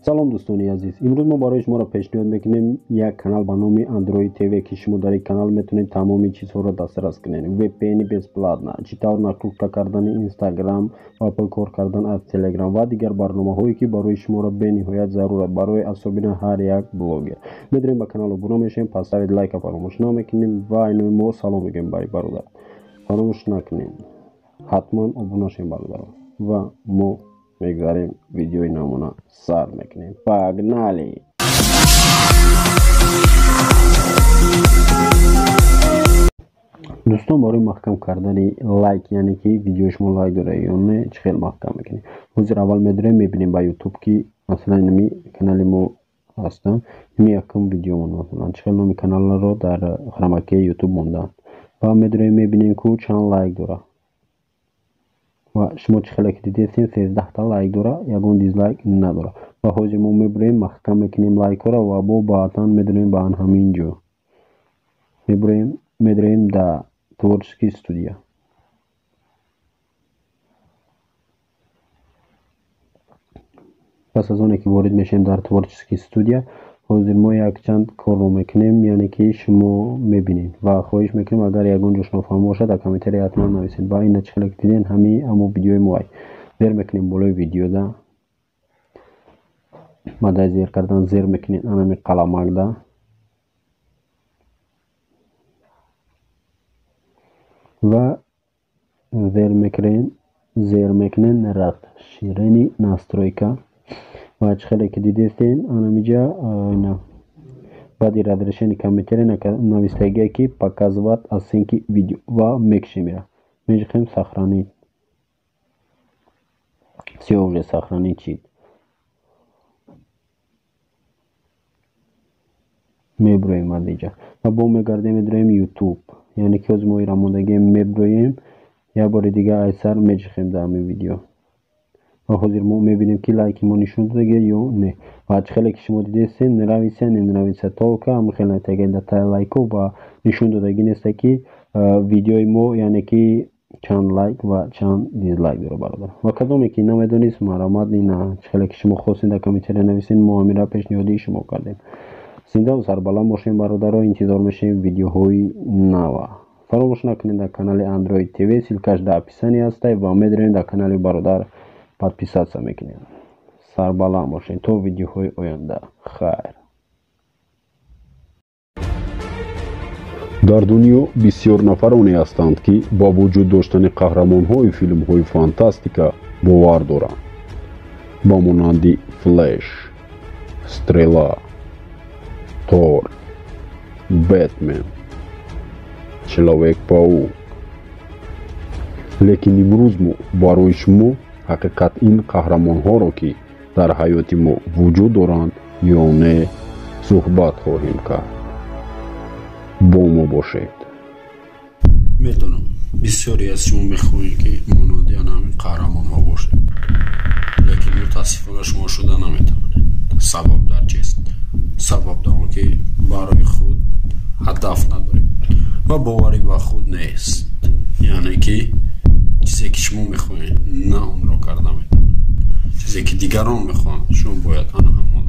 سلام دوستانی عزیز، امروز ما برای شما را پیشنهاد میکنیم یک کانال به نام اندروید تیوی که شما در این کانال میتونید تمامی چیزها را دسترس کنید. VPN безплатно، چطور نکروکتا کردن اینستاگرام و اپل کار کردن از تلگرام و دیگر برنامه هایی که برای شما را به نهایت ضرورت برای عصبین هر یک بلاگر. میدونیم به کانال عبور میشیم، پس سرید لایک فراموش نمیکنیم و اینو ما سلام میگیم برای برادر. فراموش نکنیم حتما عبور نشیم برادر و ما میگذاریم ویدیوی نمونه سر میکنیم. پاگنالی. دوستان برای محکم کردن لایک یعنی که ویدیو شما لایک داره یا نه چه خیلی محکم میکنیم. حضور اول میداریم میبینیم با یوتیوب که مثلا نمی کانال ما هستم نمی یکم ویدیو من مثلا چه خیلی نمی کانال رو در خرمکه یوتیوب موندن و میداریم میبینیم که چند لایک داره و شما چه خیلی که دیدین 13 تا لایک داره یگون دیزلایک نداره و حاضر ما میبریم محکم میکنیم لایک را و با بعدا میدونیم به آن همینجا میبریم در تورچسکی استودیو. پس از اون که وارد میشیم در تورچسکی استودیو حاضر ما یک چند کار رو میکنیم یعنی که شما میبینید و خواهش میکنیم اگر یگون جوش نفهم باشد در کامنتری حتما نویسید. با این چه که دیدین همه ویدیوی ما زیر میکنیم بالای ویدیو ده مدای زیر کردن زیر میکنید انمی قلمک ده و زیر میکنین رفت شیرینی ناسترویکا و چه خیلی که دیدین انمیجا اینا بعد разрешение компьютера навестите ки показывать оценки видео و میکشیم میخوایم сохранить. все уже сохранить میبریم اینجا و با میگردیم میدریم یوتیوب یعنی که از ما ایراموندگی میبریم یا بار دیگه ایسر میخوایم در همین ویدیو و حاضر ما میبینیم که لایک ما نشون داده یا نه و چه خیلی که شما دیدین نرویسه تا که هم خیلی تگه در لایک و نشون دادگی نیست که ویدیوی ما یعنی که چند لایک و چند دیزلایک داره برادر و کدومی که نمیدونید مرامت نه چه خیلی که شما خواستین در کامنتری نویسین ما میرا پیشنهادی شما کردیم. زنده و سربلند باشین برادر و انتظار میشیم ویدیوهای نو. فراموش نکنید در کانال اندروید تیوی سیلکش در اپیسانی هسته و میدونید در کانال برادر подписаться میکنید. سربلند باشین تا ویدیوهای آینده. خیر. در دنیا بسیار نفرانی هستند که با وجود داشتن قهرمان‌های فیلم‌های فانتاستیکا باور دارند. با مانند فلش، استرلا، تور، بتمن، Человек-паук. لیکن امروز ما برای شما حقیقت این قهرمان‌ها را که در حیات ما وجود دارند یا نه صحبت خواهیم کرد. با ما باشید. میدونم بسیاری از شما میخواهید که مانند همین قهرمان‌ها باشید لیکن متاسفانه شما شده نمیتوانید. سبب در چیست؟ سبب در آن که برای خود هدف ندارید و باوری به خود نیست یعنی که چیزی که شما میخواهید نه اون را کرده میتوانید چیزی که دیگران میخوان شما باید آن همان